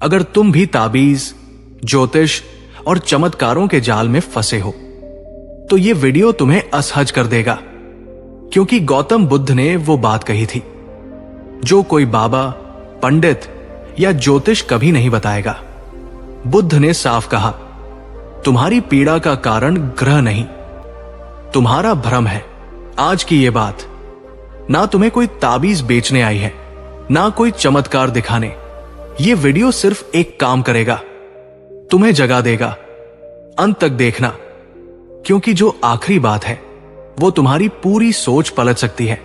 अगर तुम भी ताबीज, ज्योतिष और चमत्कारों के जाल में फंसे हो तो ये वीडियो तुम्हें असहज कर देगा, क्योंकि गौतम बुद्ध ने वो बात कही थी जो कोई बाबा, पंडित या ज्योतिष कभी नहीं बताएगा। बुद्ध ने साफ कहा, तुम्हारी पीड़ा का कारण ग्रह नहीं, तुम्हारा भ्रम है। आज की ये बात ना तुम्हें कोई ताबीज बेचने आई है, ना कोई चमत्कार दिखाने। ये वीडियो सिर्फ एक काम करेगा, तुम्हें जगा देगा। अंत तक देखना, क्योंकि जो आखिरी बात है वो तुम्हारी पूरी सोच पलट सकती है।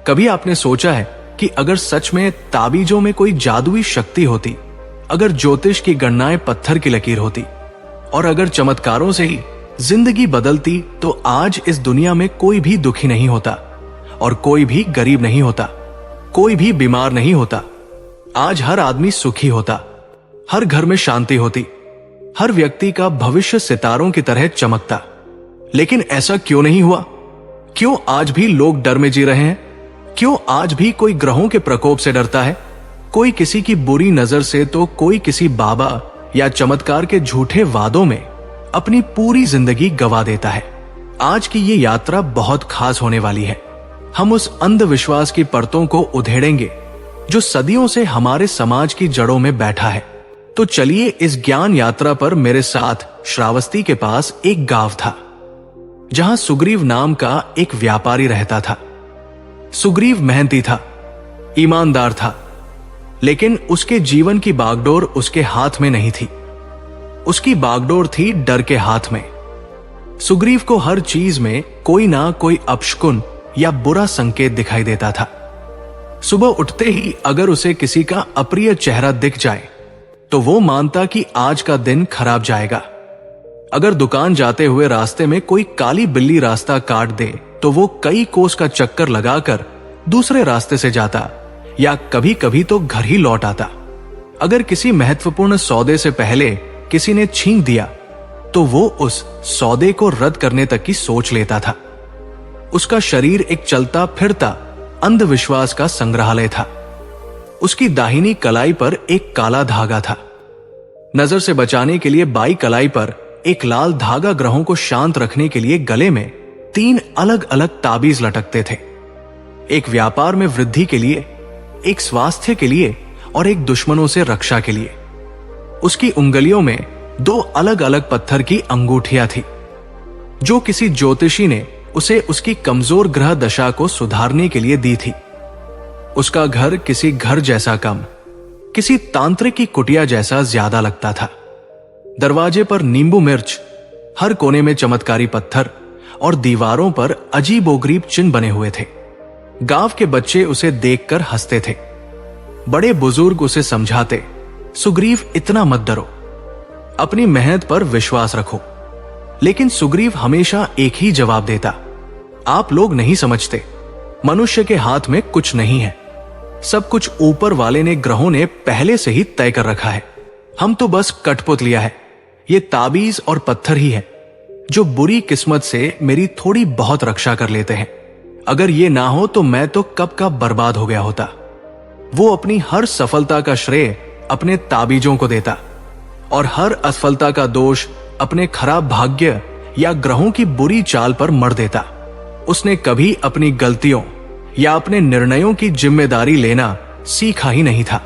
कभी आपने सोचा है कि अगर सच में ताबीजों में कोई जादुई शक्ति होती, अगर ज्योतिष की गणनाएं पत्थर की लकीर होती और अगर चमत्कारों से ही जिंदगी बदलती, तो आज इस दुनिया में कोई भी दुखी नहीं होता और कोई भी गरीब नहीं होता, कोई भी बीमार नहीं होता। आज हर आदमी सुखी होता, हर घर में शांति होती, हर व्यक्ति का भविष्य सितारों की तरह चमकता। लेकिन ऐसा क्यों नहीं हुआ? क्यों आज भी लोग डर में जी रहे हैं? क्यों आज भी कोई ग्रहों के प्रकोप से डरता है? कोई किसी की बुरी नजर से तो कोई किसी बाबा या चमत्कार के झूठे वादों में अपनी पूरी जिंदगी गवा देता है। आज की ये यात्रा बहुत खास होने वाली है। हम उस अंधविश्वास की परतों को उधेड़ेंगे जो सदियों से हमारे समाज की जड़ों में बैठा है। तो चलिए इस ज्ञान यात्रा पर मेरे साथ। श्रावस्ती के पास एक गांव था जहां सुग्रीव नाम का एक व्यापारी रहता था। सुग्रीव मेहनती था, ईमानदार था, लेकिन उसके जीवन की बागडोर उसके हाथ में नहीं थी। उसकी बागडोर थी डर के हाथ में। सुग्रीव को हर चीज में कोई ना कोई अपशकुन या बुरा संकेत दिखाई देता था। सुबह उठते ही अगर उसे किसी का अप्रिय चेहरा दिख जाए तो वो मानता कि आज का दिन खराब जाएगा। अगर दुकान जाते हुए रास्ते में कोई काली बिल्ली रास्ता काट दे तो वो कई कोस का चक्कर लगाकर दूसरे रास्ते से जाता या कभी कभी तो घर ही लौट आता। अगर किसी महत्वपूर्ण सौदे से पहले किसी ने छींक दिया तो वो उस सौदे को रद्द करने तक की सोच लेता था। उसका शरीर एक चलता फिरता अंधविश्वास का संग्रहालय था। उसकी दाहिनी कलाई पर एक काला धागा था। नजर से बचाने के लिए बाई कलाई पर एक लाल धागा ग्रहों को शांत रखने के लिए गले में 3 अलग अलग ताबीज लटकते थे। एक व्यापार में वृद्धि के लिए, एक स्वास्थ्य के लिए और एक दुश्मनों से रक्षा के लिए। उसकी उंगलियों में 2 अलग अलग पत्थर की अंगूठियां थी जो किसी ज्योतिषी ने उसे उसकी कमजोर ग्रह दशा को सुधारने के लिए दी थी। उसका घर किसी घर जैसा कम, किसी तांत्रिक की कुटिया जैसा ज्यादा लगता था। दरवाजे पर नींबू मिर्च, हर कोने में चमत्कारी पत्थर और दीवारों पर अजीबोगरीब चिन्ह बने हुए थे। गांव के बच्चे उसे देखकर हंसते थे। बड़े बुजुर्ग उसे समझाते, सुग्रीव इतना मत डरो, अपनी मेहनत पर विश्वास रखो। लेकिन सुग्रीव हमेशा एक ही जवाब देता, आप लोग नहीं समझते, मनुष्य के हाथ में कुछ नहीं है। सब कुछ ऊपर वाले ने, ग्रहों ने पहले से ही तय कर रखा है। हम तो बस कठपुत लिया है। ये ताबीज और पत्थर ही है जो बुरी किस्मत से मेरी थोड़ी बहुत रक्षा कर लेते हैं। अगर ये ना हो तो मैं तो कब का बर्बाद हो गया होता। वो अपनी हर सफलता का श्रेय अपने ताबीजों को देता और हर असफलता का दोष अपने खराब भाग्य या ग्रहों की बुरी चाल पर मढ़ देता। उसने कभी अपनी गलतियों या अपने निर्णयों की जिम्मेदारी लेना सीखा ही नहीं था।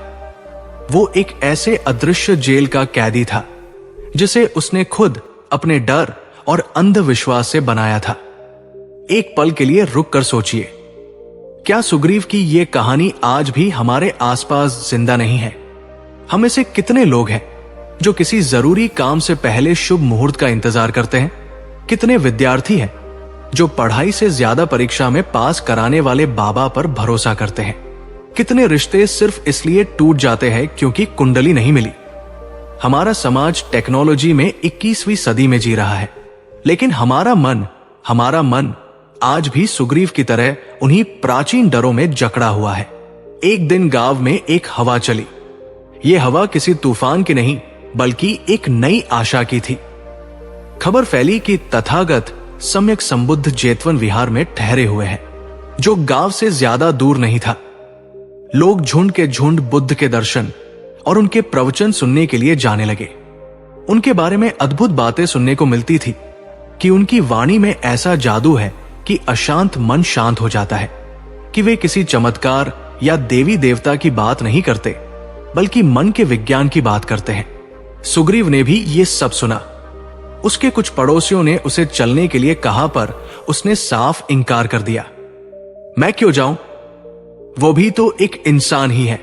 वो एक ऐसे अदृश्य जेल का कैदी था जिसे उसने खुद अपने डर और अंधविश्वास से बनाया था। एक पल के लिए रुक कर सोचिए, क्या सुग्रीव की ये कहानी आज भी हमारे आसपास जिंदा नहीं है? हम में से कितने लोग हैं जो किसी जरूरी काम से पहले शुभ मुहूर्त का इंतजार करते हैं? कितने विद्यार्थी हैं जो पढ़ाई से ज्यादा परीक्षा में पास कराने वाले बाबा पर भरोसा करते हैं? कितने रिश्ते सिर्फ इसलिए टूट जाते हैं क्योंकि कुंडली नहीं मिली? हमारा समाज टेक्नोलॉजी में 21वीं सदी में जी रहा है, लेकिन हमारा मन आज भी सुग्रीव की तरह उन्हीं प्राचीन डरों में जकड़ा हुआ है। एक दिन गांव में एक हवा चली। यह हवा किसी तूफान की नहीं बल्कि एक नई आशा की थी। खबर फैली कि तथागत सम्यक संबुद्ध जेतवन विहार में ठहरे हुए हैं, जो गांव से ज्यादा दूर नहीं था। लोग झुंड के झुंड बुद्ध के दर्शन और उनके प्रवचन सुनने के लिए जाने लगे। उनके बारे में अद्भुत बातें सुनने को मिलती थी कि उनकी वाणी में ऐसा जादू है कि अशांत मन शांत हो जाता है, कि वे किसी चमत्कार या देवी देवता की बात नहीं करते, बल्कि मन के विज्ञान की बात करते हैं। सुग्रीव ने भी ये सब सुना। उसके कुछ पड़ोसियों ने उसे चलने के लिए कहा, पर उसने साफ इनकार कर दिया। मैं क्यों जाऊं? वो भी तो एक इंसान ही है।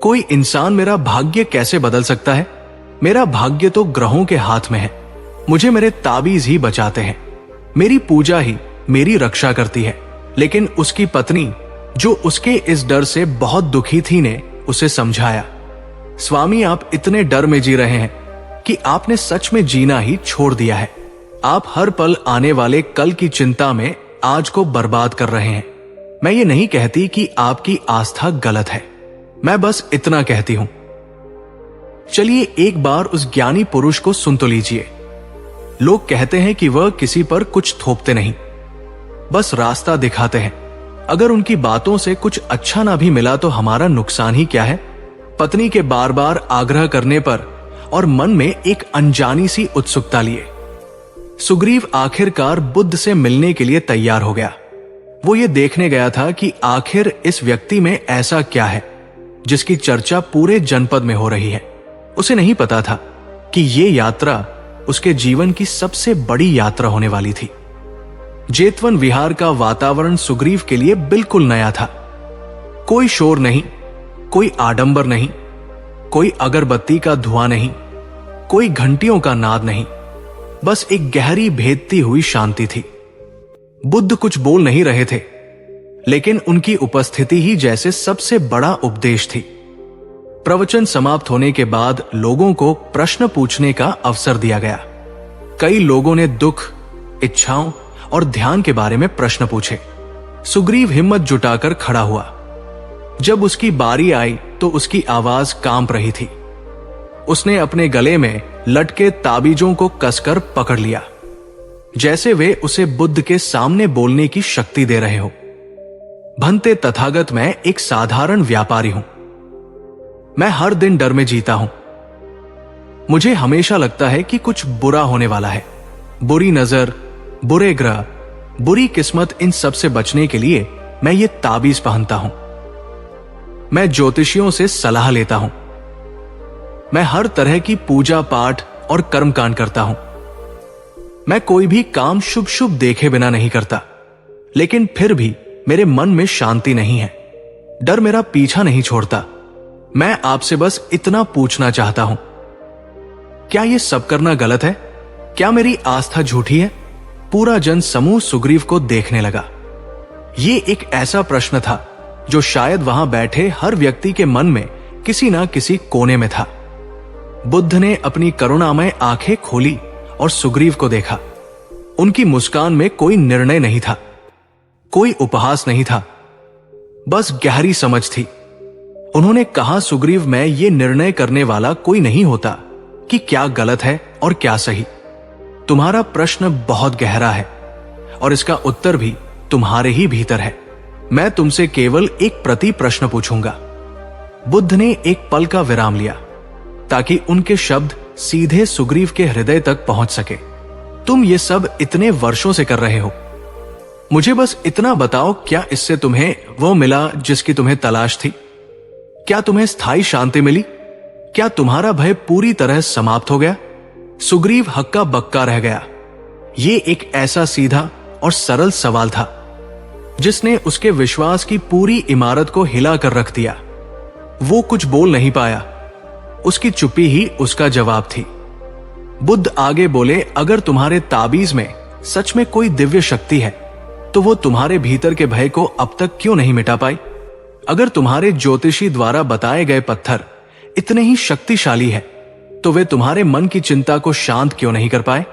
कोई इंसान मेरा भाग्य कैसे बदल सकता है? मेरा भाग्य तो ग्रहों के हाथ में है। मुझे मेरे ताबीज ही बचाते हैं, मेरी पूजा ही मेरी रक्षा करती है। लेकिन उसकी पत्नी, जो उसके इस डर से बहुत दुखी थी, ने उसे समझाया, स्वामी, आप इतने डर में जी रहे हैं कि आपने सच में जीना ही छोड़ दिया है। आप हर पल आने वाले कल की चिंता में आज को बर्बाद कर रहे हैं। मैं ये नहीं कहती कि आपकी आस्था गलत है, मैं बस इतना कहती हूं। चलिए एक बार उस ज्ञानी पुरुष को सुन तो लीजिए। लोग कहते हैं कि वह किसी पर कुछ थोपते नहीं, बस रास्ता दिखाते हैं। अगर उनकी बातों से कुछ अच्छा ना भी मिला तो हमारा नुकसान ही क्या है? पत्नी के बार बार आग्रह करने पर और मन में एक अनजानी सी उत्सुकता लिए सुग्रीव आखिरकार बुद्ध से मिलने के लिए तैयार हो गया। वो ये देखने गया था कि आखिर इस व्यक्ति में ऐसा क्या है जिसकी चर्चा पूरे जनपद में हो रही है। उसे नहीं पता था कि ये यात्रा उसके जीवन की सबसे बड़ी यात्रा होने वाली थी। जेतवन विहार का वातावरण सुग्रीव के लिए बिल्कुल नया था। कोई शोर नहीं, कोई आडंबर नहीं, कोई अगरबत्ती का धुआं नहीं, कोई घंटियों का नाद नहीं, बस एक गहरी भेदती हुई शांति थी। बुद्ध कुछ बोल नहीं रहे थे, लेकिन उनकी उपस्थिति ही जैसे सबसे बड़ा उपदेश थी। प्रवचन समाप्त होने के बाद लोगों को प्रश्न पूछने का अवसर दिया गया। कई लोगों ने दुख, इच्छाओं और ध्यान के बारे में प्रश्न पूछे। सुग्रीव हिम्मत जुटाकर खड़ा हुआ। जब उसकी बारी आई तो उसकी आवाज कांप रही थी। उसने अपने गले में लटके ताबीजों को कसकर पकड़ लिया, जैसे वे उसे बुद्ध के सामने बोलने की शक्ति दे रहे हो। भंते तथागत, मैं एक साधारण व्यापारी हूं। मैं हर दिन डर में जीता हूं। मुझे हमेशा लगता है कि कुछ बुरा होने वाला है। बुरी नजर, बुरे ग्रह, बुरी किस्मत, इन सब से बचने के लिए मैं ये ताबीज पहनता हूं। मैं ज्योतिषियों से सलाह लेता हूं। मैं हर तरह की पूजा पाठ और कर्मकांड करता हूं। मैं कोई भी काम शुभ शुभ देखे बिना नहीं करता, लेकिन फिर भी मेरे मन में शांति नहीं है। डर मेरा पीछा नहीं छोड़ता। मैं आपसे बस इतना पूछना चाहता हूं, क्या यह सब करना गलत है? क्या मेरी आस्था झूठी है? पूरा जन समूह सुग्रीव को देखने लगा। ये एक ऐसा प्रश्न था जो शायद वहां बैठे हर व्यक्ति के मन में किसी ना किसी कोने में था। बुद्ध ने अपनी करुणामय आंखें खोली और सुग्रीव को देखा। उनकी मुस्कान में कोई निर्णय नहीं था, कोई उपहास नहीं था, बस गहरी समझ थी। उन्होंने कहा, सुग्रीव, मैं ये निर्णय करने वाला कोई नहीं होता कि क्या गलत है और क्या सही। तुम्हारा प्रश्न बहुत गहरा है और इसका उत्तर भी तुम्हारे ही भीतर है। मैं तुमसे केवल एक प्रति प्रश्न पूछूंगा। बुद्ध ने एक पल का विराम लिया ताकि उनके शब्द सीधे सुग्रीव के हृदय तक पहुंच सके। तुम ये सब इतने वर्षों से कर रहे हो, मुझे बस इतना बताओ, क्या इससे तुम्हें वो मिला जिसकी तुम्हें तलाश थी? क्या तुम्हें स्थायी शांति मिली? क्या तुम्हारा भय पूरी तरह समाप्त हो गया? सुग्रीव हक्का बक्का रह गया। ये एक ऐसा सीधा और सरल सवाल था जिसने उसके विश्वास की पूरी इमारत को हिला कर रख दिया। वो कुछ बोल नहीं पाया। उसकी चुप्पी ही उसका जवाब थी। बुद्ध आगे बोले, अगर तुम्हारे ताबीज में सच में कोई दिव्य शक्ति है तो वो तुम्हारे भीतर के भय को अब तक क्यों नहीं मिटा पाई? अगर तुम्हारे ज्योतिषी द्वारा बताए गए पत्थर इतने ही शक्तिशाली है तो वे तुम्हारे मन की चिंता को शांत क्यों नहीं कर पाए?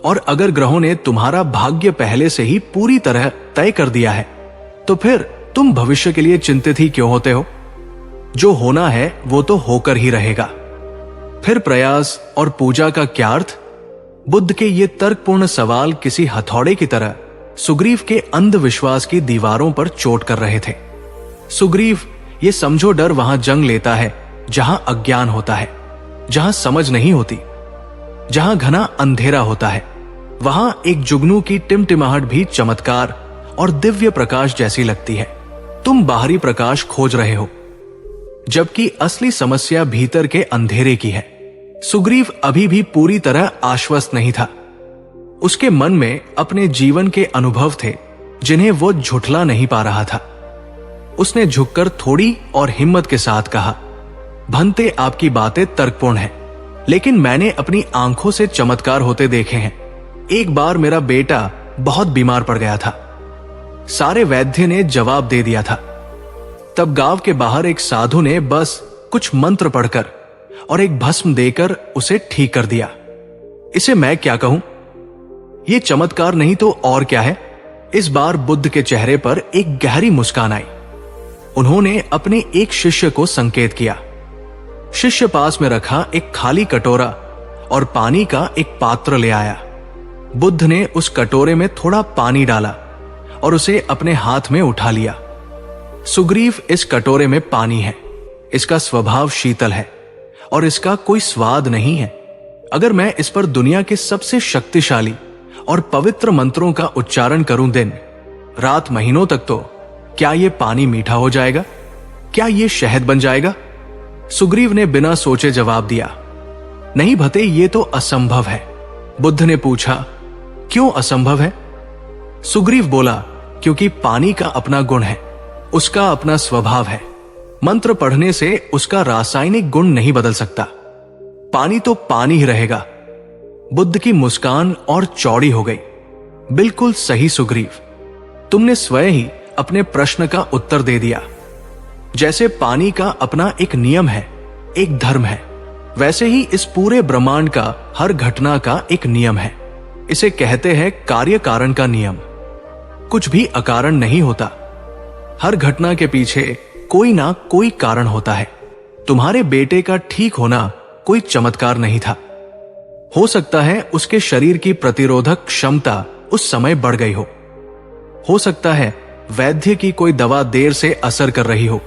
और अगर ग्रहों ने तुम्हारा भाग्य पहले से ही पूरी तरह तय कर दिया है तो फिर तुम भविष्य के लिए चिंतित ही क्यों होते हो? जो होना है वो तो होकर ही रहेगा। फिर प्रयास और पूजा का क्या अर्थ? बुद्ध के ये तर्कपूर्ण सवाल किसी हथौड़े की तरह सुग्रीव के अंधविश्वास की दीवारों पर चोट कर रहे थे। सुग्रीव, ये समझो, डर वहां जंग लेता है जहां अज्ञान होता है, जहां समझ नहीं होती, जहां घना अंधेरा होता है, वहां एक जुगनू की टिमटिमाहट भी चमत्कार और दिव्य प्रकाश जैसी लगती है। तुम बाहरी प्रकाश खोज रहे हो, जबकि असली समस्या भीतर के अंधेरे की है। सुग्रीव अभी भी पूरी तरह आश्वस्त नहीं था। उसके मन में अपने जीवन के अनुभव थे जिन्हें वो झुठला नहीं पा रहा था। उसने झुककर थोड़ी और हिम्मत के साथ कहा, भंते आपकी बातें तर्कपूर्ण हैं, लेकिन मैंने अपनी आंखों से चमत्कार होते देखे हैं। एक बार मेरा बेटा बहुत बीमार पड़ गया था। सारे वैद्य ने जवाब दे दिया था। तब गांव के बाहर एक साधु ने बस कुछ मंत्र पढ़कर और एक भस्म देकर उसे ठीक कर दिया। इसे मैं क्या कहूं? यह चमत्कार नहीं तो और क्या है? इस बार बुद्ध के चेहरे पर एक गहरी मुस्कान आई। उन्होंने अपने एक शिष्य को संकेत किया। शिष्य पास में रखा एक खाली कटोरा और पानी का एक पात्र ले आया। बुद्ध ने उस कटोरे में थोड़ा पानी डाला और उसे अपने हाथ में उठा लिया। सुग्रीव, इस कटोरे में पानी है। इसका स्वभाव शीतल है और इसका कोई स्वाद नहीं है। अगर मैं इस पर दुनिया के सबसे शक्तिशाली और पवित्र मंत्रों का उच्चारण करूं दिन रात महीनों तक, तो क्या यह पानी मीठा हो जाएगा? क्या यह शहद बन जाएगा? सुग्रीव ने बिना सोचे जवाब दिया, नहीं भते, ये तो असंभव है। बुद्ध ने पूछा, क्यों असंभव है? सुग्रीव बोला, क्योंकि पानी का अपना गुण है, उसका अपना स्वभाव है। मंत्र पढ़ने से उसका रासायनिक गुण नहीं बदल सकता। पानी तो पानी ही रहेगा। बुद्ध की मुस्कान और चौड़ी हो गई। बिल्कुल सही सुग्रीव, तुमने स्वयं ही अपने प्रश्न का उत्तर दे दिया। जैसे पानी का अपना एक नियम है, एक धर्म है, वैसे ही इस पूरे ब्रह्मांड का हर घटना का एक नियम है। इसे कहते हैं कार्य कारण का नियम। कुछ भी अकारण नहीं होता। हर घटना के पीछे कोई ना कोई कारण होता है। तुम्हारे बेटे का ठीक होना कोई चमत्कार नहीं था। हो सकता है उसके शरीर की प्रतिरोधक क्षमता उस समय बढ़ गई हो सकता है वैद्य की कोई दवा देर से असर कर रही हो,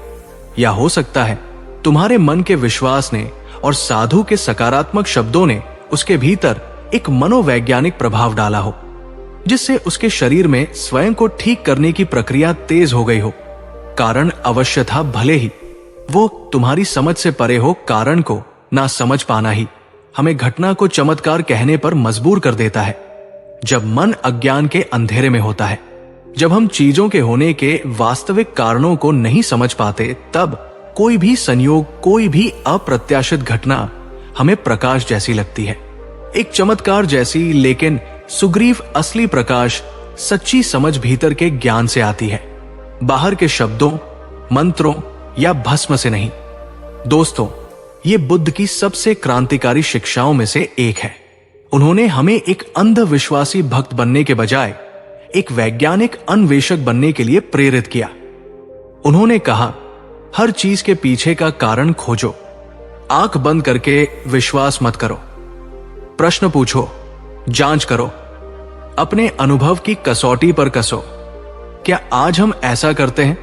या हो सकता है तुम्हारे मन के विश्वास ने और साधु के सकारात्मक शब्दों ने उसके भीतर एक मनोवैज्ञानिक प्रभाव डाला हो, जिससे उसके शरीर में स्वयं को ठीक करने की प्रक्रिया तेज हो गई हो। कारण अवश्य था, भले ही वो तुम्हारी समझ से परे हो। कारण को ना समझ पाना ही हमें घटना को चमत्कार कहने पर मजबूर कर देता है। जब मन अज्ञान के अंधेरे में होता है, जब हम चीजों के होने के वास्तविक कारणों को नहीं समझ पाते, तब कोई भी संयोग, कोई भी अप्रत्याशित घटना हमें प्रकाश जैसी लगती है, एक चमत्कार जैसी। लेकिन सुग्रीव, असली प्रकाश सच्ची समझ भीतर के ज्ञान से आती है, बाहर के शब्दों, मंत्रों या भस्म से नहीं। दोस्तों, ये बुद्ध की सबसे क्रांतिकारी शिक्षाओं में से एक है। उन्होंने हमें एक अंधविश्वासी भक्त बनने के बजाय एक वैज्ञानिक अन्वेषक बनने के लिए प्रेरित किया। उन्होंने कहा, हर चीज के पीछे का कारण खोजो, आंख बंद करके विश्वास मत करो, प्रश्न पूछो, जांच करो, अपने अनुभव की कसौटी पर कसो। क्या आज हम ऐसा करते हैं,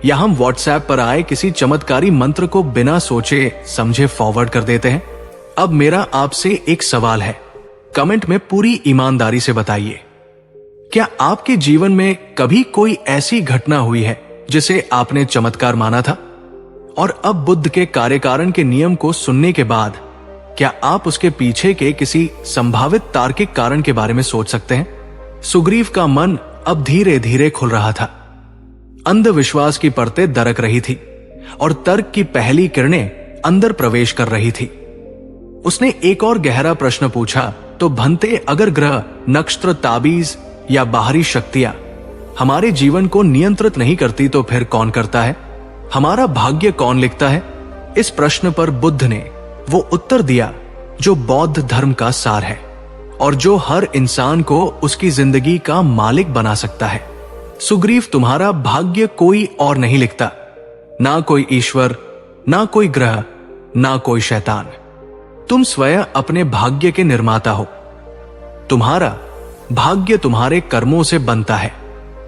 या हम व्हाट्सएप पर आए किसी चमत्कारी मंत्र को बिना सोचे समझे फॉरवर्ड कर देते हैं? अब मेरा आपसे एक सवाल है, कमेंट में पूरी ईमानदारी से बताइए, क्या आपके जीवन में कभी कोई ऐसी घटना हुई है जिसे आपने चमत्कार माना था, और अब बुद्ध के कार्यकारण के नियम को सुनने के बाद क्या आप उसके पीछे के किसी संभावित तार्किक कारण के बारे में सोच सकते हैं? सुग्रीव का मन अब धीरे धीरे खुल रहा था। अंधविश्वास की परतें दरक रही थी और तर्क की पहली किरणें अंदर प्रवेश कर रही थी। उसने एक और गहरा प्रश्न पूछा, तो भंते, अगर ग्रह, नक्षत्र, ताबीज या बाहरी शक्तियां हमारे जीवन को नियंत्रित नहीं करती, तो फिर कौन करता है? हमारा भाग्य कौन लिखता है? इस प्रश्न पर बुद्ध ने वो उत्तर दिया जो बौद्ध धर्म का सार है और जो हर इंसान को उसकी जिंदगी का मालिक बना सकता है। सुग्रीव, तुम्हारा भाग्य कोई और नहीं लिखता, ना कोई ईश्वर, ना कोई ग्रह, ना कोई शैतान। तुम स्वयं अपने भाग्य के निर्माता हो। तुम्हारा भाग्य तुम्हारे कर्मों से बनता है।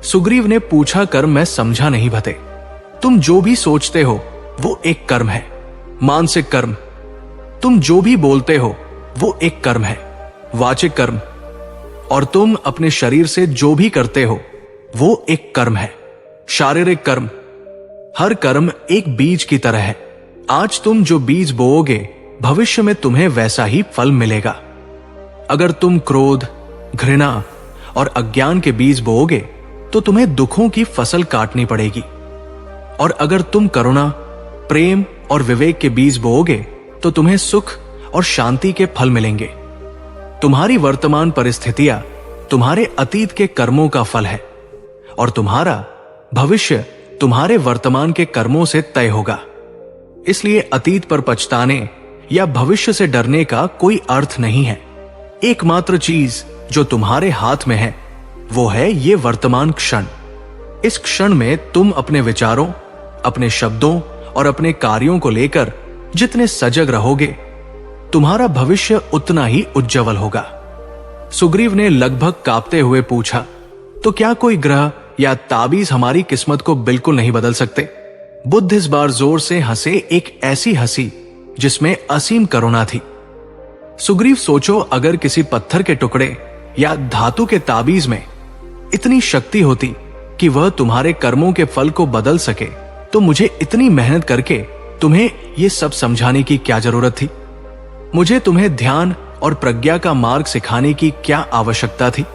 सुग्रीव ने पूछा, कर्म मैं समझा नहीं भते। तुम जो भी सोचते हो वो एक कर्म है। मानसिक कर्म, तुम जो भी बोलते हो वो एक कर्म है। वाचिक कर्म, और तुम अपने शरीर से जो भी करते हो वो एक कर्म है। शारीरिक कर्म, हर कर्म एक बीज की तरह है। आज तुम जो बीज बोओगे भविष्य में तुम्हें वैसा ही फल मिलेगा। अगर तुम क्रोध, घृणा और अज्ञान के बीज बोओगे तो तुम्हें दुखों की फसल काटनी पड़ेगी, और अगर तुम करुणा, प्रेम और विवेक के बीज बोओगे तो तुम्हें सुख और शांति के फल मिलेंगे। तुम्हारी वर्तमान परिस्थितियां तुम्हारे अतीत के कर्मों का फल है, और तुम्हारा भविष्य तुम्हारे वर्तमान के कर्मों से तय होगा। इसलिए अतीत पर पछताने या भविष्य से डरने का कोई अर्थ नहीं है। एकमात्र चीज जो तुम्हारे हाथ में है वो है ये वर्तमान क्षण। इस क्षण में तुम अपने विचारों, अपने शब्दों और अपने कार्यों को लेकर जितने सजग रहोगे तुम्हारा भविष्य उतना ही उज्जवल होगा। सुग्रीव ने लगभग कांपते हुए पूछा, तो क्या कोई ग्रह या ताबीज हमारी किस्मत को बिल्कुल नहीं बदल सकते? बुद्ध इस बार जोर से हंसे, एक ऐसी हंसी जिसमें असीम करुणा थी। सुग्रीव, सोचो अगर किसी पत्थर के टुकड़े या धातु के ताबीज में इतनी शक्ति होती कि वह तुम्हारे कर्मों के फल को बदल सके, तो मुझे इतनी मेहनत करके तुम्हें यह सब समझाने की क्या जरूरत थी? मुझे तुम्हें ध्यान और प्रज्ञा का मार्ग सिखाने की क्या आवश्यकता थी?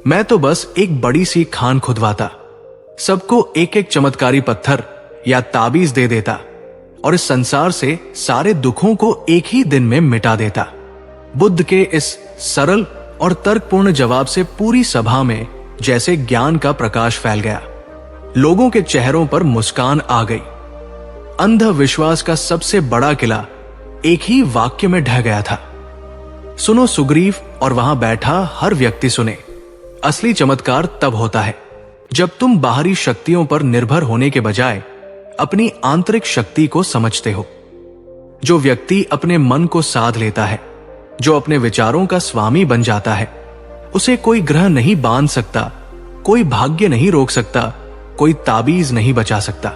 मैं तो बस एक बड़ी सी खान खुदवाता, सबको एक एक चमत्कारी पत्थर या ताबीज दे देता और इस संसार से सारे दुखों को एक ही दिन में मिटा देता। बुद्ध के इस सरल और तर्कपूर्ण जवाब से पूरी सभा में जैसे ज्ञान का प्रकाश फैल गया। लोगों के चेहरों पर मुस्कान आ गई। अंधविश्वास का सबसे बड़ा किला एक ही वाक्य में ढह गया था। सुनो सुग्रीव और वहां बैठा हर व्यक्ति सुने, असली चमत्कार तब होता है जब तुम बाहरी शक्तियों पर निर्भर होने के बजाय अपनी आंतरिक शक्ति को समझते हो। जो व्यक्ति अपने मन को साध लेता है, जो अपने विचारों का स्वामी बन जाता है, उसे कोई ग्रह नहीं बांध सकता, कोई भाग्य नहीं रोक सकता, कोई ताबीज नहीं बचा सकता,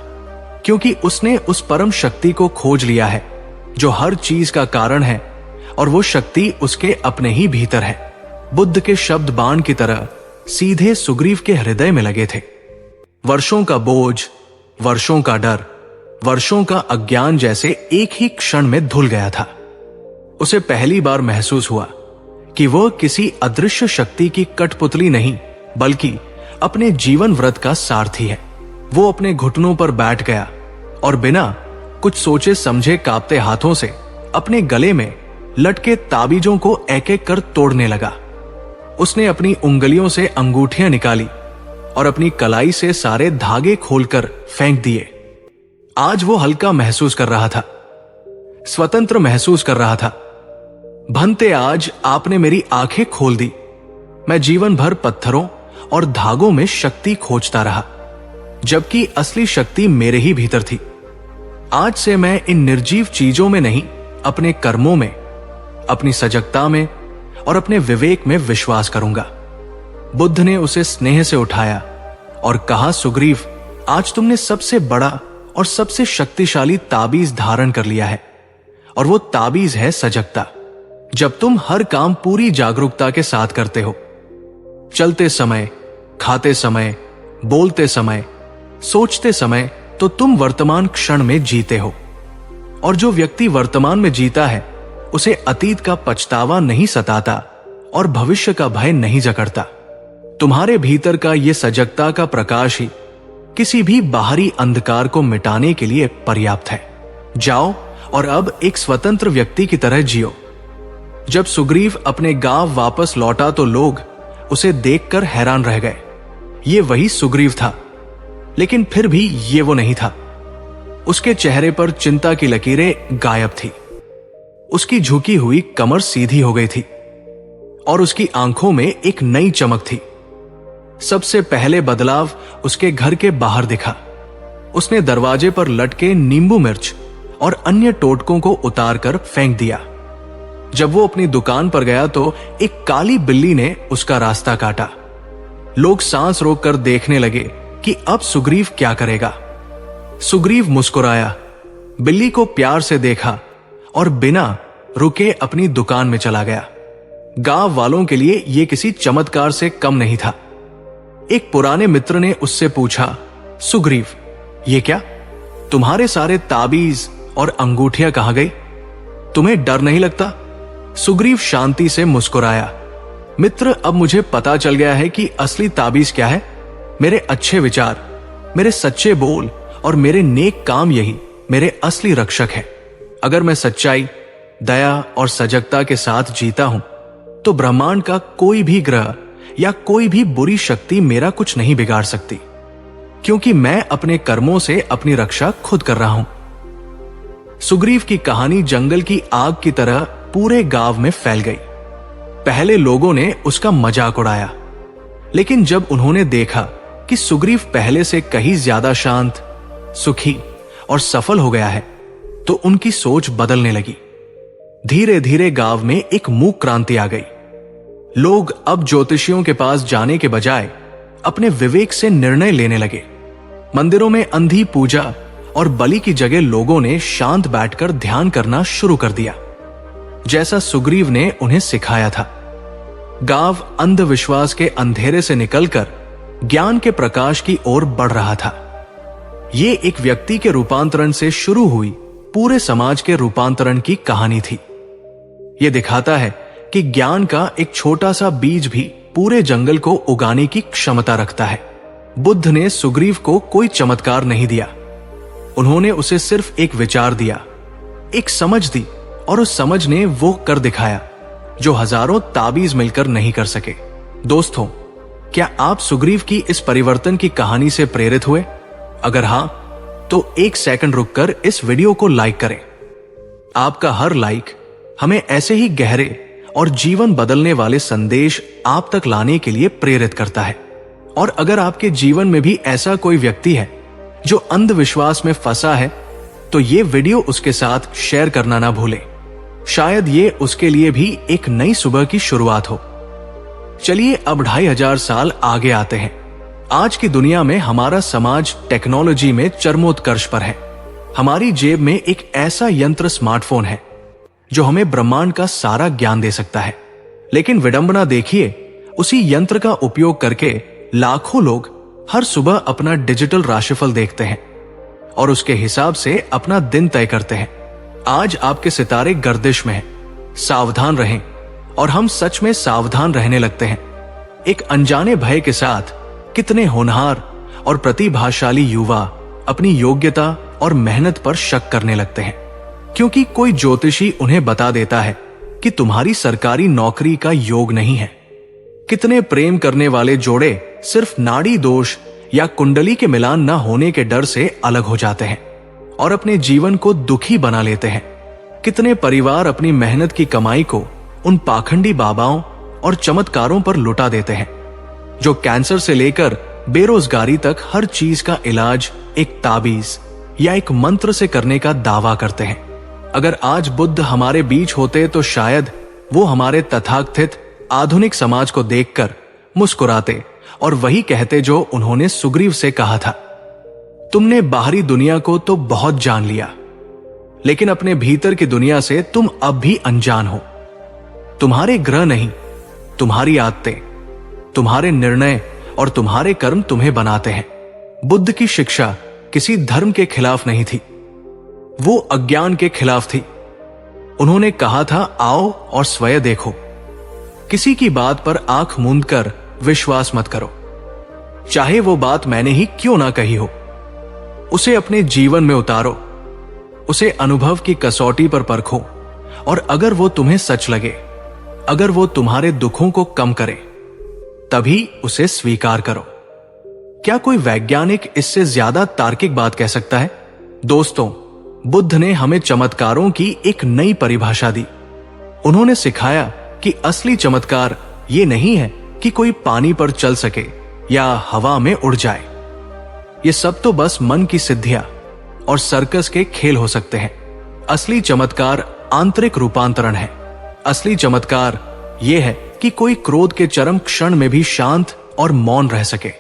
क्योंकि उसने उस परम शक्ति को खोज लिया है जो हर चीज का कारण है, और वो शक्ति उसके अपने ही भीतर है। बुद्ध के शब्द बाण की तरह सीधे सुग्रीव के हृदय में लगे थे। वर्षों का बोझ, वर्षों का डर, वर्षों का अज्ञान जैसे एक ही क्षण में धुल गया था। उसे पहली बार महसूस हुआ कि वह किसी अदृश्य शक्ति की कठपुतली नहीं, बल्कि अपने जीवन व्रत का सारथी है। वो अपने घुटनों पर बैठ गया और बिना कुछ सोचे समझे कांपते हाथों से अपने गले में लटके ताबीजों को एक एक कर तोड़ने लगा। उसने अपनी उंगलियों से अंगूठियां निकाली और अपनी कलाई से सारे धागे खोलकर फेंक दिए। आज वो हल्का महसूस कर रहा था, स्वतंत्र महसूस कर रहा था। भंते, आज आपने मेरी आंखें खोल दी। मैं जीवन भर पत्थरों और धागों में शक्ति खोजता रहा, जबकि असली शक्ति मेरे ही भीतर थी। आज से मैं इन निर्जीव चीजों में नहीं, अपने कर्मों में, अपनी सजगता में और अपने विवेक में विश्वास करूंगा। बुद्ध ने उसे स्नेह से उठाया और कहा, सुग्रीव, आज तुमने सबसे बड़ा और सबसे शक्तिशाली ताबीज धारण कर लिया है, और वो ताबीज है सजगता। जब तुम हर काम पूरी जागरूकता के साथ करते हो, चलते समय, खाते समय, बोलते समय, सोचते समय, तो तुम वर्तमान क्षण में जीते हो। और जो व्यक्ति वर्तमान में जीता है उसे अतीत का पछतावा नहीं सताता और भविष्य का भय नहीं जकड़ता। तुम्हारे भीतर का यह सजगता का प्रकाश ही किसी भी बाहरी अंधकार को मिटाने के लिए पर्याप्त है। जाओ और अब एक स्वतंत्र व्यक्ति की तरह जियो। जब सुग्रीव अपने गांव वापस लौटा तो लोग उसे देखकर हैरान रह गए। ये वही सुग्रीव था, लेकिन फिर भी ये वो नहीं था। उसके चेहरे पर चिंता की लकीरें गायब थी। उसकी झुकी हुई कमर सीधी हो गई थी और उसकी आंखों में एक नई चमक थी। सबसे पहले बदलाव उसके घर के बाहर दिखा। उसने दरवाजे पर लटके नींबू मिर्च और अन्य टोटकों को उतारकर फेंक दिया। जब वो अपनी दुकान पर गया तो एक काली बिल्ली ने उसका रास्ता काटा। लोग सांस रोककर देखने लगे कि अब सुग्रीव क्या करेगा। सुग्रीव मुस्कुराया, बिल्ली को प्यार से देखा और बिना रुके अपनी दुकान में चला गया। गांव वालों के लिए यह किसी चमत्कार से कम नहीं था। एक पुराने मित्र ने उससे पूछा, सुग्रीव, ये क्या? तुम्हारे सारे ताबीज और अंगूठियां कहां गई? तुम्हें डर नहीं लगता? सुग्रीव शांति से मुस्कुराया। मित्र, अब मुझे पता चल गया है कि असली ताबीज क्या है। मेरे अच्छे विचार, मेरे सच्चे बोल और मेरे नेक काम यही मेरे असली रक्षक है। अगर मैं सच्चाई, दया और सजगता के साथ जीता हूं तो ब्रह्मांड का कोई भी ग्रह या कोई भी बुरी शक्ति मेरा कुछ नहीं बिगाड़ सकती, क्योंकि मैं अपने कर्मों से अपनी रक्षा खुद कर रहा हूं। सुग्रीव की कहानी जंगल की आग की तरह पूरे गांव में फैल गई। पहले लोगों ने उसका मजाक उड़ाया, लेकिन जब उन्होंने देखा कि सुग्रीव पहले से कहीं ज्यादा शांत, सुखी और सफल हो गया है, तो उनकी सोच बदलने लगी। धीरे धीरे गांव में एक मूक क्रांति आ गई। लोग अब ज्योतिषियों के पास जाने के बजाय अपने विवेक से निर्णय लेने लगे। मंदिरों में अंधी पूजा और बलि की जगह लोगों ने शांत बैठकर ध्यान करना शुरू कर दिया, जैसा सुग्रीव ने उन्हें सिखाया था। गांव अंधविश्वास के अंधेरे से निकलकर ज्ञान के प्रकाश की ओर बढ़ रहा था। ये एक व्यक्ति के रूपांतरण से शुरू हुई पूरे समाज के रूपांतरण की कहानी थी। यह दिखाता है कि ज्ञान का एक छोटा सा बीज भी पूरे जंगल को उगाने की क्षमता रखता है। बुद्ध ने सुग्रीव को कोई चमत्कार नहीं दिया। उन्होंने उसे सिर्फ एक विचार दिया, एक समझ दी, और उस समझ ने वो कर दिखाया जो हजारों ताबीज मिलकर नहीं कर सके। दोस्तों, क्या आप सुग्रीव की इस परिवर्तन की कहानी से प्रेरित हुए? अगर हां, तो एक सेकंड रुककर इस वीडियो को लाइक करें। आपका हर लाइक हमें ऐसे ही गहरे और जीवन बदलने वाले संदेश आप तक लाने के लिए प्रेरित करता है। और अगर आपके जीवन में भी ऐसा कोई व्यक्ति है जो अंधविश्वास में फंसा है, तो ये वीडियो उसके साथ शेयर करना ना भूलें। शायद ये उसके लिए भी एक नई सुबह की शुरुआत हो। चलिए अब 2500 साल आगे आते हैं। आज की दुनिया में हमारा समाज टेक्नोलॉजी में चरमोत्कर्ष पर है। हमारी जेब में एक ऐसा यंत्र स्मार्टफोन है जो हमें ब्रह्मांड का सारा ज्ञान दे सकता है। लेकिन विडंबना देखिए, उसी यंत्र का उपयोग करके लाखों लोग हर सुबह अपना डिजिटल राशिफल देखते हैं और उसके हिसाब से अपना दिन तय करते हैं। आज आपके सितारे गर्दिश में हैं, सावधान रहें। और हम सच में सावधान रहने लगते हैं। एक अनजाने भय के साथ कितने होनहार और प्रतिभाशाली युवा अपनी योग्यता और मेहनत पर शक करने लगते हैं, क्योंकि कोई ज्योतिषी उन्हें बता देता है कि तुम्हारी सरकारी नौकरी का योग नहीं है। कितने प्रेम करने वाले जोड़े सिर्फ नाड़ी दोष या कुंडली के मिलान न होने के डर से अलग हो जाते हैं और अपने जीवन को दुखी बना लेते हैं। कितने परिवार अपनी मेहनत की कमाई को उन पाखंडी बाबाओं और चमत्कारों पर लुटा देते हैं, जो कैंसर से लेकर बेरोजगारी तक हर चीज का इलाज एक ताबीज या एक मंत्र से करने का दावा करते हैं। अगर आज बुद्ध हमारे बीच होते तो शायद वो हमारे तथाकथित आधुनिक समाज को देखकर मुस्कुराते और वही कहते जो उन्होंने सुग्रीव से कहा था, तुमने बाहरी दुनिया को तो बहुत जान लिया, लेकिन अपने भीतर की दुनिया से तुम अब भी अनजान हो। तुम्हारे ग्रह नहीं, तुम्हारी आदतें, तुम्हारे निर्णय और तुम्हारे कर्म तुम्हें बनाते हैं। बुद्ध की शिक्षा किसी धर्म के खिलाफ नहीं थी, वो अज्ञान के खिलाफ थी। उन्होंने कहा था, आओ और स्वयं देखो। किसी की बात पर आंख मूंद कर विश्वास मत करो, चाहे वो बात मैंने ही क्यों ना कही हो। उसे अपने जीवन में उतारो, उसे अनुभव की कसौटी पर परखो, और अगर वो तुम्हें सच लगे, अगर वो तुम्हारे दुखों को कम करे, तभी उसे स्वीकार करो। क्या कोई वैज्ञानिक इससे ज्यादा तार्किक बात कह सकता है? दोस्तों, बुद्ध ने हमें चमत्कारों की एक नई परिभाषा दी। उन्होंने सिखाया कि असली चमत्कार ये नहीं है कि कोई पानी पर चल सके या हवा में उड़ जाए। ये सब तो बस मन की सिद्धियां और सर्कस के खेल हो सकते हैं। असली चमत्कार आंतरिक रूपांतरण है। असली चमत्कार यह है कि कोई क्रोध के चरम क्षण में भी शांत और मौन रह सके।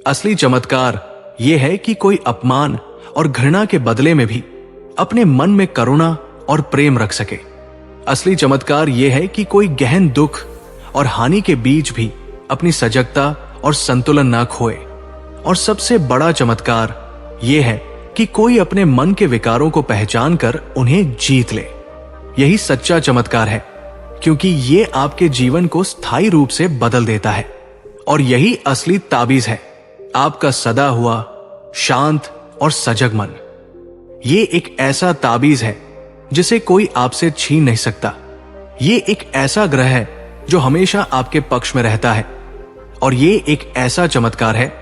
असली चमत्कार यह है कि कोई अपमान और घृणा के बदले में भी अपने मन में करुणा और प्रेम रख सके। असली चमत्कार यह है कि कोई गहन दुख और हानि के बीच भी अपनी सजगता और संतुलन ना खोए। और सबसे बड़ा चमत्कार यह है कि कोई अपने मन के विकारों को पहचान कर उन्हें जीत ले। यही सच्चा चमत्कार है, क्योंकि ये आपके जीवन को स्थायी रूप से बदल देता है। और यही असली ताबीज है, आपका सदा हुआ शांत और सजग मन। ये एक ऐसा ताबीज है जिसे कोई आपसे छीन नहीं सकता। ये एक ऐसा ग्रह है जो हमेशा आपके पक्ष में रहता है। और ये एक ऐसा चमत्कार है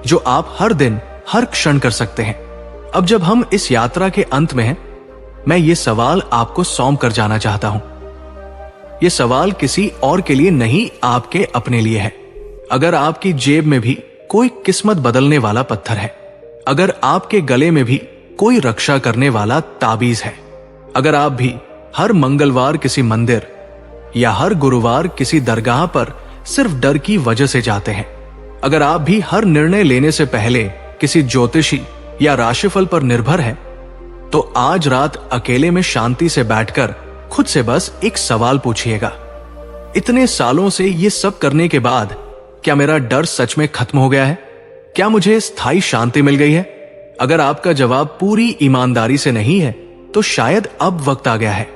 जो आप हर दिन हर क्षण कर सकते हैं। अब जब हम इस यात्रा के अंत में हैं, मैं ये सवाल आपको सौंप कर जाना चाहता हूं। ये सवाल किसी और के लिए नहीं, आपके अपने लिए है। अगर आपकी जेब में भी कोई किस्मत बदलने वाला पत्थर है, अगर आपके गले में भी कोई रक्षा करने वाला ताबीज है, अगर आप भी हर मंगलवार किसी मंदिर या हर गुरुवार किसी दरगाह पर सिर्फ डर की वजह से जाते हैं, अगर आप भी हर निर्णय लेने से पहले किसी ज्योतिषी या राशिफल पर निर्भर है, तो आज रात अकेले में शांति से बैठकर खुद से बस एक सवाल पूछिएगा। इतने सालों से ये सब करने के बाद क्या मेरा डर सच में खत्म हो गया है? क्या मुझे स्थायी शांति मिल गई है? अगर आपका जवाब पूरी ईमानदारी से नहीं है, तो शायद अब वक्त आ गया है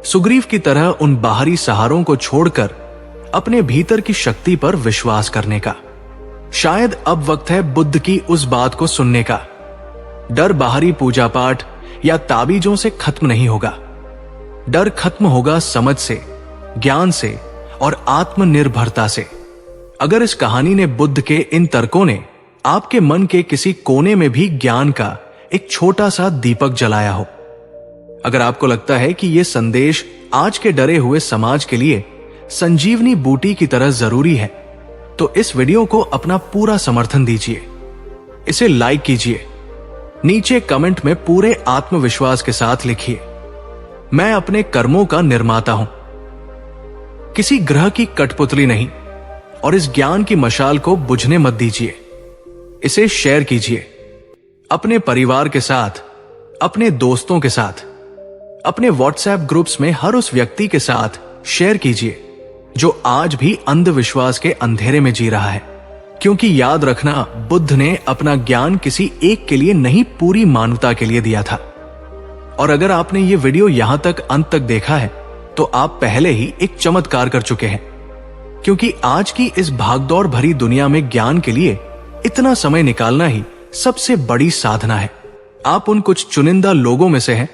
सुग्रीव की तरह उन बाहरी सहारों को छोड़कर अपने भीतर की शक्ति पर विश्वास करने का। शायद अब वक्त है बुद्ध की उस बात को सुनने का। डर बाहरी पूजा पाठ या ताबीजों से खत्म नहीं होगा। डर खत्म होगा समझ से, ज्ञान से और आत्मनिर्भरता से। अगर इस कहानी ने बुद्ध के इन तर्कों ने आपके मन के किसी कोने में भी ज्ञान का एक छोटा सा दीपक जलाया हो, अगर आपको लगता है कि यह संदेश आज के डरे हुए समाज के लिए संजीवनी बूटी की तरह जरूरी है, तो इस वीडियो को अपना पूरा समर्थन दीजिए। इसे लाइक कीजिए, नीचे कमेंट में पूरे आत्मविश्वास के साथ लिखिए, मैं अपने कर्मों का निर्माता हूं, किसी ग्रह की कठपुतली नहीं। और इस ज्ञान की मशाल को बुझने मत दीजिए। इसे शेयर कीजिए अपने परिवार के साथ, अपने दोस्तों के साथ, अपने व्हाट्सएप ग्रुप्स में हर उस व्यक्ति के साथ शेयर कीजिए जो आज भी अंधविश्वास के अंधेरे में जी रहा है। क्योंकि याद रखना, बुद्ध ने अपना ज्ञान किसी एक के लिए नहीं, पूरी मानवता के लिए दिया था। और अगर आपने ये वीडियो यहां तक अंत तक देखा है, तो आप पहले ही एक चमत्कार कर चुके हैं। क्योंकि आज की इस भागदौड़ भरी दुनिया में ज्ञान के लिए इतना समय निकालना ही सबसे बड़ी साधना है। आप उन कुछ चुनिंदा लोगों में से हैं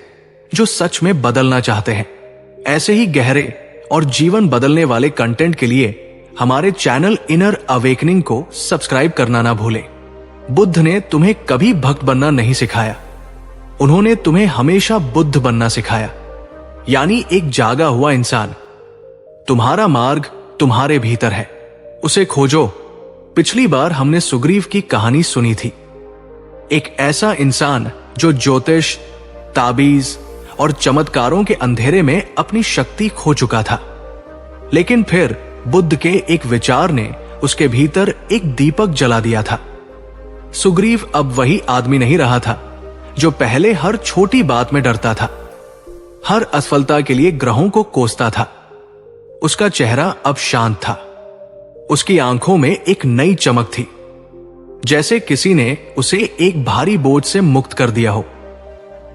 जो सच में बदलना चाहते हैं। ऐसे ही गहरे और जीवन बदलने वाले कंटेंट के लिए हमारे चैनल इनर अवेकनिंग को सब्सक्राइब करना ना भूलें। बुद्ध ने तुम्हें कभी भक्त बनना नहीं सिखाया, उन्होंने तुम्हें हमेशा बुद्ध बनना सिखाया, यानी एक जागा हुआ इंसान। तुम्हारा मार्ग तुम्हारे भीतर है, उसे खोजो। पिछली बार हमने सुग्रीव की कहानी सुनी थी, एक ऐसा इंसान जो ज्योतिष, ताबीज और चमत्कारों के अंधेरे में अपनी शक्ति खो चुका था। लेकिन फिर बुद्ध के एक विचार ने उसके भीतर एक दीपक जला दिया था। सुग्रीव अब वही आदमी नहीं रहा था जो पहले हर छोटी बात में डरता था, हर असफलता के लिए ग्रहों को कोसता था। उसका चेहरा अब शांत था, उसकी आंखों में एक नई चमक थी, जैसे किसी ने उसे एक भारी बोझ से मुक्त कर दिया हो।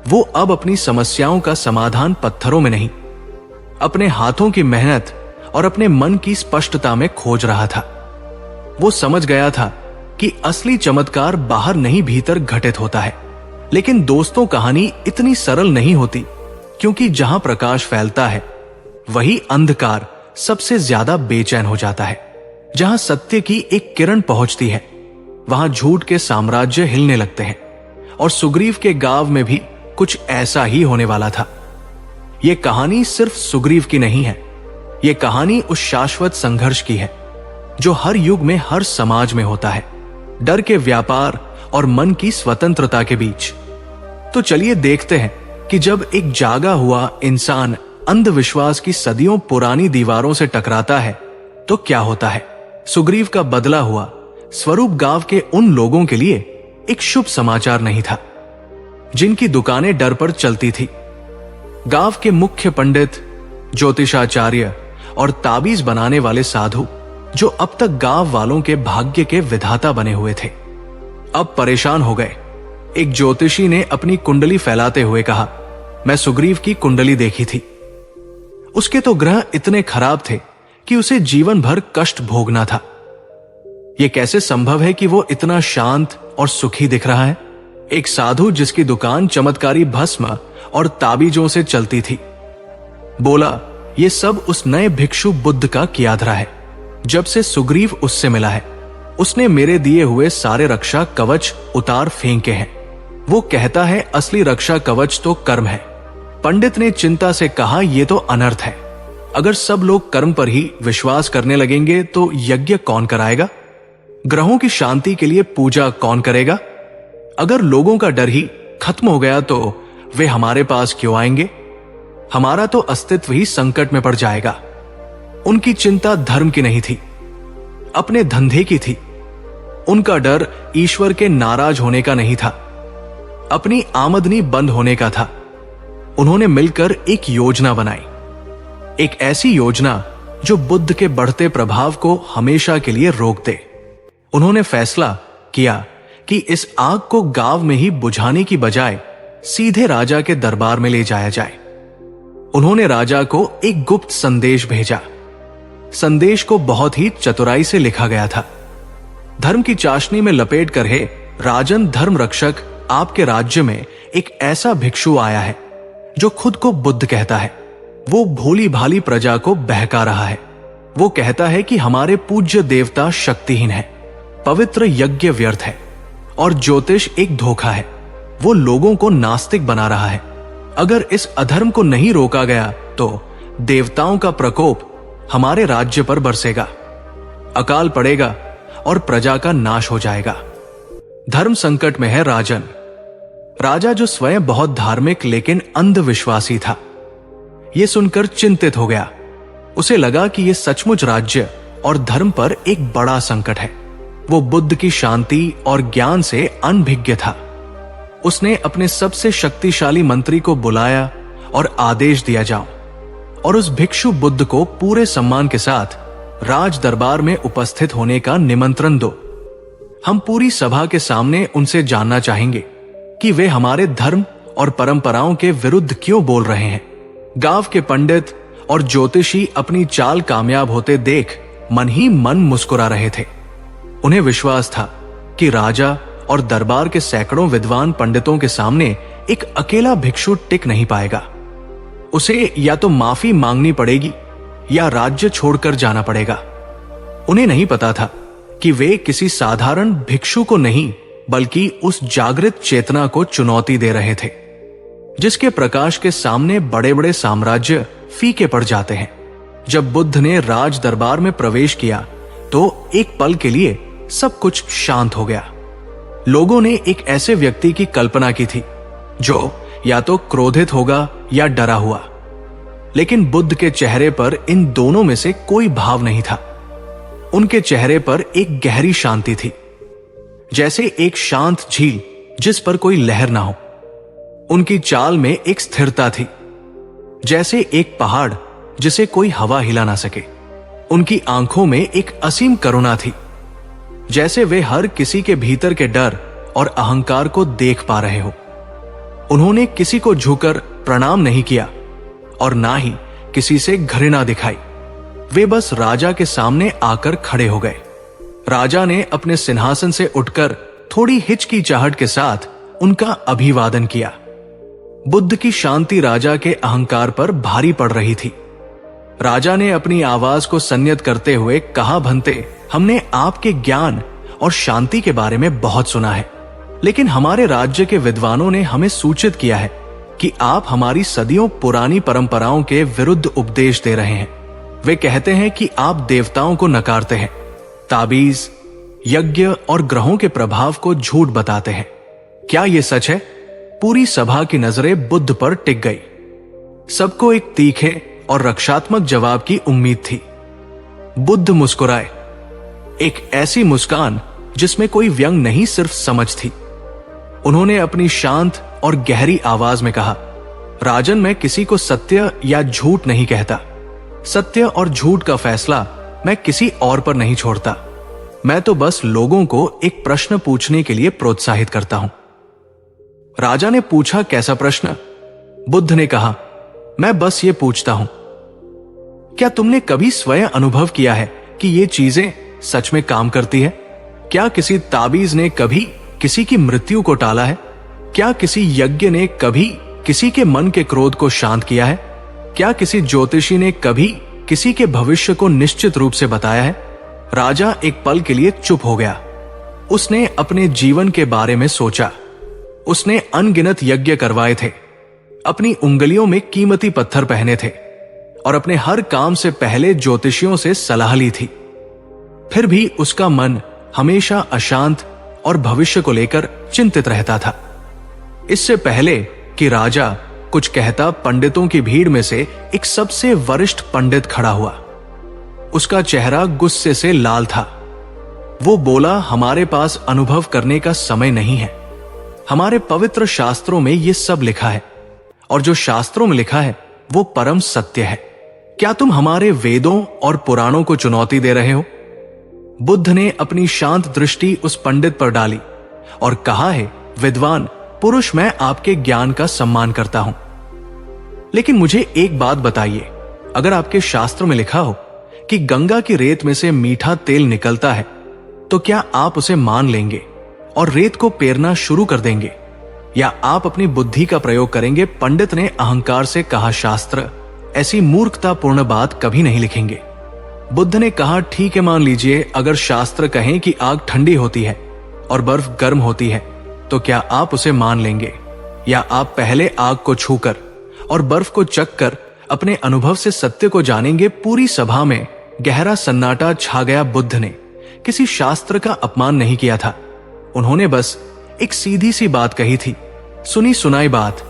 वो अब अपनी समस्याओं का समाधान पत्थरों में नहीं, अपने हाथों की मेहनत और अपने मन की स्पष्टता में खोज रहा था। वो समझ गया था कि असली चमत्कार बाहर नहीं, भीतर घटित होता है। लेकिन दोस्तों, कहानी इतनी सरल नहीं होती, क्योंकि जहां प्रकाश फैलता है वही अंधकार सबसे ज्यादा बेचैन हो जाता है। जहां सत्य की एक किरण पहुंचती है, वहां झूठ के साम्राज्य हिलने लगते हैं। और सुग्रीव के गांव में भी कुछ ऐसा ही होने वाला था। यह कहानी सिर्फ सुग्रीव की नहीं है, यह कहानी उस शाश्वत संघर्ष की है जो हर युग में, हर समाज में होता है, डर के व्यापार और मन की स्वतंत्रता के बीच। तो चलिए देखते हैं कि जब एक जागा हुआ इंसान अंधविश्वास की सदियों पुरानी दीवारों से टकराता है तो क्या होता है। सुग्रीव का बदला हुआ स्वरूप गांव के उन लोगों के लिए एक शुभ समाचार नहीं था जिनकी दुकानें डर पर चलती थी। गांव के मुख्य पंडित, ज्योतिषाचार्य और ताबीज बनाने वाले साधु, जो अब तक गांव वालों के भाग्य के विधाता बने हुए थे, अब परेशान हो गए। एक ज्योतिषी ने अपनी कुंडली फैलाते हुए कहा, मैं सुग्रीव की कुंडली देखी थी। उसके तो ग्रह इतने खराब थे कि उसे जीवन भर कष्ट भोगना था। यह कैसे संभव है कि वो इतना शांत और सुखी दिख रहा है? एक साधु जिसकी दुकान चमत्कारी भस्म और ताबीजों से चलती थी, बोला, यह सब उस नए भिक्षु बुद्ध का कियाधरा है। जब से सुग्रीव उससे मिला है, उसने मेरे दिए हुए सारे रक्षा कवच उतार फेंके हैं। वो कहता है असली रक्षा कवच तो कर्म है। पंडित ने चिंता से कहा, यह तो अनर्थ है। अगर सब लोग कर्म पर ही विश्वास करने लगेंगे तो यज्ञ कौन कराएगा? ग्रहों की शांति के लिए पूजा कौन करेगा? अगर लोगों का डर ही खत्म हो गया तो वे हमारे पास क्यों आएंगे? हमारा तो अस्तित्व ही संकट में पड़ जाएगा। उनकी चिंता धर्म की नहीं थी, अपने धंधे की थी। उनका डर ईश्वर के नाराज होने का नहीं था, अपनी आमदनी बंद होने का था। उन्होंने मिलकर एक योजना बनाई, एक ऐसी योजना जो बुद्ध के बढ़ते प्रभाव को हमेशा के लिए रोक दे। उन्होंने फैसला किया कि इस आग को गांव में ही बुझाने की बजाय सीधे राजा के दरबार में ले जाया जाए। उन्होंने राजा को एक गुप्त संदेश भेजा। संदेश को बहुत ही चतुराई से लिखा गया था। धर्म की चाशनी में लपेट कर, हे राजन धर्म रक्षक, आपके राज्य में एक ऐसा भिक्षु आया है जो खुद को बुद्ध कहता है। वो भोली भाली प्रजा को बहका रहा है। वो कहता है कि हमारे पूज्य देवता शक्तिहीन है, पवित्र यज्ञ व्यर्थ है और ज्योतिष एक धोखा है। वो लोगों को नास्तिक बना रहा है। अगर इस अधर्म को नहीं रोका गया तो देवताओं का प्रकोप हमारे राज्य पर बरसेगा, अकाल पड़ेगा और प्रजा का नाश हो जाएगा। धर्म संकट में है राजन। राजा, जो स्वयं बहुत धार्मिक लेकिन अंधविश्वासी था, यह सुनकर चिंतित हो गया। उसे लगा कि यह सचमुच राज्य और धर्म पर एक बड़ा संकट है। वो बुद्ध की शांति और ज्ञान से अनभिज्ञ था। उसने अपने सबसे शक्तिशाली मंत्री को बुलाया और आदेश दिया, जाओ और उस भिक्षु बुद्ध को पूरे सम्मान के साथ राज दरबार में उपस्थित होने का निमंत्रण दो। हम पूरी सभा के सामने उनसे जानना चाहेंगे कि वे हमारे धर्म और परंपराओं के विरुद्ध क्यों बोल रहे हैं। गांव के पंडित और ज्योतिषी अपनी चाल कामयाब होते देख मन ही मन मुस्कुरा रहे थे। उन्हें विश्वास था कि राजा और दरबार के सैकड़ों विद्वान पंडितों के सामने एक अकेला भिक्षु टिक नहीं पाएगा। उसे या तो माफी मांगनी पड़ेगी या राज्य छोड़कर जाना पड़ेगा। उन्हें नहीं पता था कि वे किसी साधारण भिक्षु को नहीं बल्कि उस जागृत चेतना को चुनौती दे रहे थे, जिसके प्रकाश के सामने बड़े बड़े साम्राज्य फीके पड़ जाते हैं। जब बुद्ध ने राज दरबार में प्रवेश किया तो एक पल के लिए सब कुछ शांत हो गया। लोगों ने एक ऐसे व्यक्ति की कल्पना की थी जो या तो क्रोधित होगा या डरा हुआ, लेकिन बुद्ध के चेहरे पर इन दोनों में से कोई भाव नहीं था। उनके चेहरे पर एक गहरी शांति थी, जैसे एक शांत झील जिस पर कोई लहर ना हो। उनकी चाल में एक स्थिरता थी, जैसे एक पहाड़ जिसे कोई हवा हिला ना सके। उनकी आंखों में एक असीम करुणा थी, जैसे वे हर किसी के भीतर के डर और अहंकार को देख पा रहे हो। उन्होंने किसी को झुककर प्रणाम नहीं किया और ना ही किसी से घृणा दिखाई। वे बस राजा के सामने आकर खड़े हो गए। राजा ने अपने सिंहासन से उठकर थोड़ी हिचकिचाहट के साथ उनका अभिवादन किया। बुद्ध की शांति राजा के अहंकार पर भारी पड़ रही थी। राजा ने अपनी आवाज को संयत करते हुए कहा, भंते, हमने आपके ज्ञान और शांति के बारे में बहुत सुना है, लेकिन हमारे राज्य के विद्वानों ने हमें सूचित किया है कि आप हमारी सदियों पुरानी परंपराओं के विरुद्ध उपदेश दे रहे हैं। वे कहते हैं कि आप देवताओं को नकारते हैं, ताबीज, यज्ञ और ग्रहों के प्रभाव को झूठ बताते हैं। क्या यह सच है? पूरी सभा की नजरें बुद्ध पर टिक गई। सबको एक तीखे और रक्षात्मक जवाब की उम्मीद थी। बुद्ध मुस्कुराए, एक ऐसी मुस्कान जिसमें कोई व्यंग नहीं, सिर्फ समझ थी। उन्होंने अपनी शांत और गहरी आवाज में कहा, राजन, मैं किसी को सत्य या झूठ नहीं कहता। सत्य और झूठ का फैसला मैं किसी और पर नहीं छोड़ता। मैं तो बस लोगों को एक प्रश्न पूछने के लिए प्रोत्साहित करता हूं। राजा ने पूछा, कैसा प्रश्न? बुद्ध ने कहा, मैं बस ये पूछता हूं, क्या तुमने कभी स्वयं अनुभव किया है कि ये चीजें सच में काम करती है? क्या किसी ताबीज ने कभी किसी की मृत्यु को टाला है? क्या किसी यज्ञ ने कभी किसी के मन के क्रोध को शांत किया है? क्या किसी ज्योतिषी ने कभी किसी के भविष्य को निश्चित रूप से बताया है? राजा एक पल के लिए चुप हो गया। उसने अपने जीवन के बारे में सोचा। उसने अनगिनत यज्ञ करवाए थे, अपनी उंगलियों में कीमती पत्थर पहने थे और अपने हर काम से पहले ज्योतिषियों से सलाह ली थी। फिर भी उसका मन हमेशा अशांत और भविष्य को लेकर चिंतित रहता था। इससे पहले कि राजा कुछ कहता, पंडितों की भीड़ में से एक सबसे वरिष्ठ पंडित खड़ा हुआ। उसका चेहरा गुस्से से लाल था। वो बोला, हमारे पास अनुभव करने का समय नहीं है। हमारे पवित्र शास्त्रों में ये सब लिखा है और जो शास्त्रों में लिखा है वो परम सत्य है। क्या तुम हमारे वेदों और पुराणों को चुनौती दे रहे हो? बुद्ध ने अपनी शांत दृष्टि उस पंडित पर डाली और कहा है, विद्वान पुरुष, मैं आपके ज्ञान का सम्मान करता हूं, लेकिन मुझे एक बात बताइए, अगर आपके शास्त्र में लिखा हो कि गंगा की रेत में से मीठा तेल निकलता है, तो क्या आप उसे मान लेंगे और रेत को पेरना शुरू कर देंगे, या आप अपनी बुद्धि का प्रयोग करेंगे? पंडित ने अहंकार से कहा, शास्त्र ऐसी मूर्खतापूर्ण बात कभी नहीं लिखेंगे। बुद्ध ने कहा, ठीक है, मान लीजिए अगर शास्त्र कहें कि आग ठंडी होती है और बर्फ गर्म होती है, तो क्या आप उसे मान लेंगे, या आप पहले आग को छूकर और बर्फ को चखकर अपने अनुभव से सत्य को जानेंगे? पूरी सभा में गहरा सन्नाटा छा गया। बुद्ध ने किसी शास्त्र का अपमान नहीं किया था। उन्होंने बस एक सीधी सी बात कही थी, सुनी सुनाई बात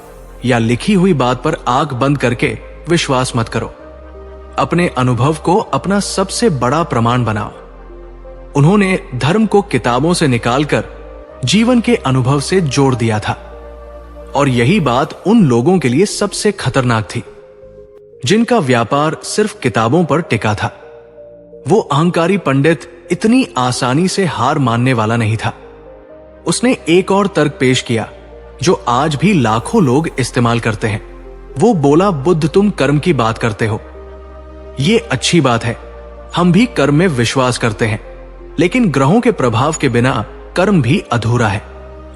या लिखी हुई बात पर आंख बंद करके विश्वास मत करो। अपने अनुभव को अपना सबसे बड़ा प्रमाण बनाओ। उन्होंने धर्म को किताबों से निकालकर जीवन के अनुभव से जोड़ दिया था, और यही बात उन लोगों के लिए सबसे खतरनाक थी जिनका व्यापार सिर्फ किताबों पर टिका था। वो अहंकारी पंडित इतनी आसानी से हार मानने वाला नहीं था। उसने एक और तर्क पेश किया जो आज भी लाखों लोग इस्तेमाल करते हैं। वो बोला, बुद्ध, तुम कर्म की बात करते हो, ये अच्छी बात है, हम भी कर्म में विश्वास करते हैं, लेकिन ग्रहों के प्रभाव के बिना कर्म भी अधूरा है।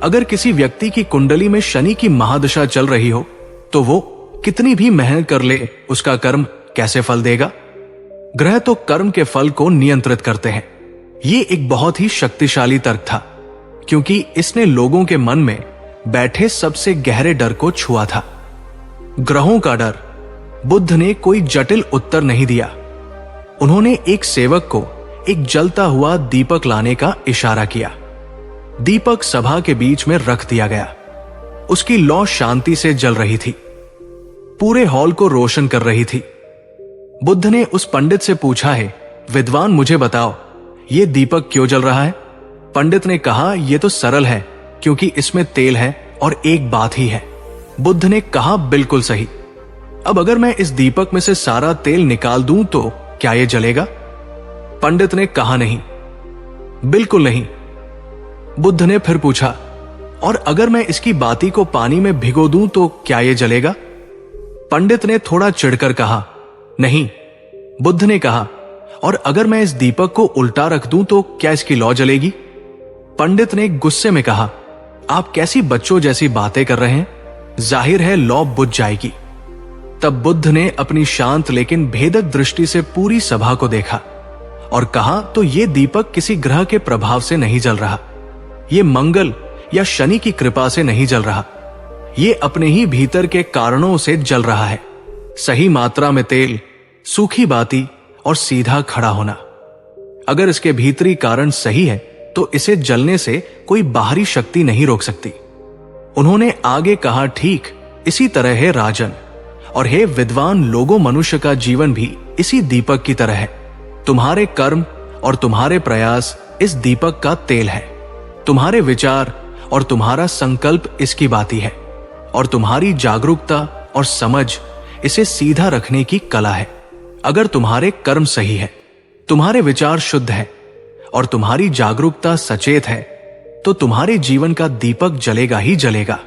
अगर किसी व्यक्ति की कुंडली में शनि की महादशा चल रही हो तो वो कितनी भी मेहनत कर ले, उसका कर्म कैसे फल देगा? ग्रह तो कर्म के फल को नियंत्रित करते हैं। ये एक बहुत ही शक्तिशाली तर्क था, क्योंकि इसने लोगों के मन में बैठे सबसे गहरे डर को छुआ था, ग्रहों का डर। बुद्ध ने कोई जटिल उत्तर नहीं दिया। उन्होंने एक सेवक को एक जलता हुआ दीपक लाने का इशारा किया। दीपक सभा के बीच में रख दिया गया। उसकी लौ शांति से जल रही थी, पूरे हॉल को रोशन कर रही थी। बुद्ध ने उस पंडित से पूछा है, विद्वान, मुझे बताओ, यह दीपक क्यों जल रहा है? पंडित ने कहा, यह तो सरल है, क्योंकि इसमें तेल है और एक बात ही है। बुद्ध ने कहा, बिल्कुल सही। अब अगर मैं इस दीपक में से सारा तेल निकाल दूं तो क्या यह जलेगा? पंडित ने कहा, नहीं, बिल्कुल नहीं। बुद्ध ने फिर पूछा, और अगर मैं इसकी बाती को पानी में भिगो दूं तो क्या यह जलेगा? पंडित ने थोड़ा चिढ़कर कहा, नहीं। बुद्ध ने कहा, और अगर मैं इस दीपक को उल्टा रख दूं तो क्या इसकी लौ जलेगी? पंडित ने गुस्से में कहा, आप कैसी बच्चों जैसी बातें कर रहे हैं, जाहिर है लौ बुझ जाएगी। तब बुद्ध ने अपनी शांत लेकिन भेदक दृष्टि से पूरी सभा को देखा और कहा, तो ये दीपक किसी ग्रह के प्रभाव से नहीं जल रहा, ये मंगल या शनि की कृपा से नहीं जल रहा, ये अपने ही भीतर के कारणों से जल रहा है। सही मात्रा में तेल, सूखी बाती और सीधा खड़ा होना। अगर इसके भीतरी कारण सही है तो इसे जलने से कोई बाहरी शक्ति नहीं रोक सकती। उन्होंने आगे कहा, ठीक इसी तरह है राजन, और हे विद्वान लोगों, मनुष्य का जीवन भी इसी दीपक की तरह है। तुम्हारे कर्म और तुम्हारे प्रयास इस दीपक का तेल है। तुम्हारे विचार और तुम्हारा संकल्प इसकी बाती है, और तुम्हारी जागरूकता और समझ इसे सीधा रखने की कला है। अगर तुम्हारे कर्म सही है, तुम्हारे विचार शुद्ध है और तुम्हारी जागरूकता सचेत है, तो तुम्हारे जीवन का दीपक जलेगा ही जलेगा।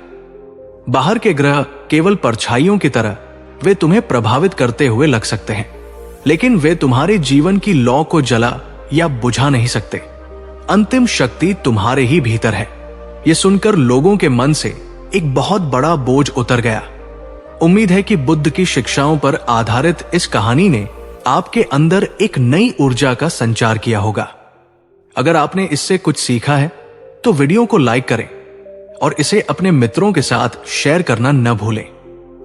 बाहर के ग्रह केवल परछाइयों की तरह वे तुम्हें प्रभावित करते हुए लग सकते हैं, लेकिन वे तुम्हारे जीवन की लौ को जला या बुझा नहीं सकते। अंतिम शक्ति तुम्हारे ही भीतर है। यह सुनकर लोगों के मन से एक बहुत बड़ा बोझ उतर गया। उम्मीद है कि बुद्ध की शिक्षाओं पर आधारित इस कहानी ने आपके अंदर एक नई ऊर्जा का संचार किया होगा। अगर आपने इससे कुछ सीखा है तो वीडियो को लाइक करें और इसे अपने मित्रों के साथ शेयर करना न भूलें।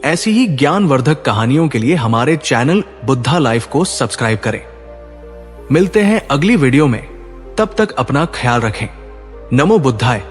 ऐसी ही ज्ञानवर्धक कहानियों के लिए हमारे चैनल बुद्धा लाइफ को सब्सक्राइब करें। मिलते हैं अगली वीडियो में, तब तक अपना ख्याल रखें। नमो बुद्धाय।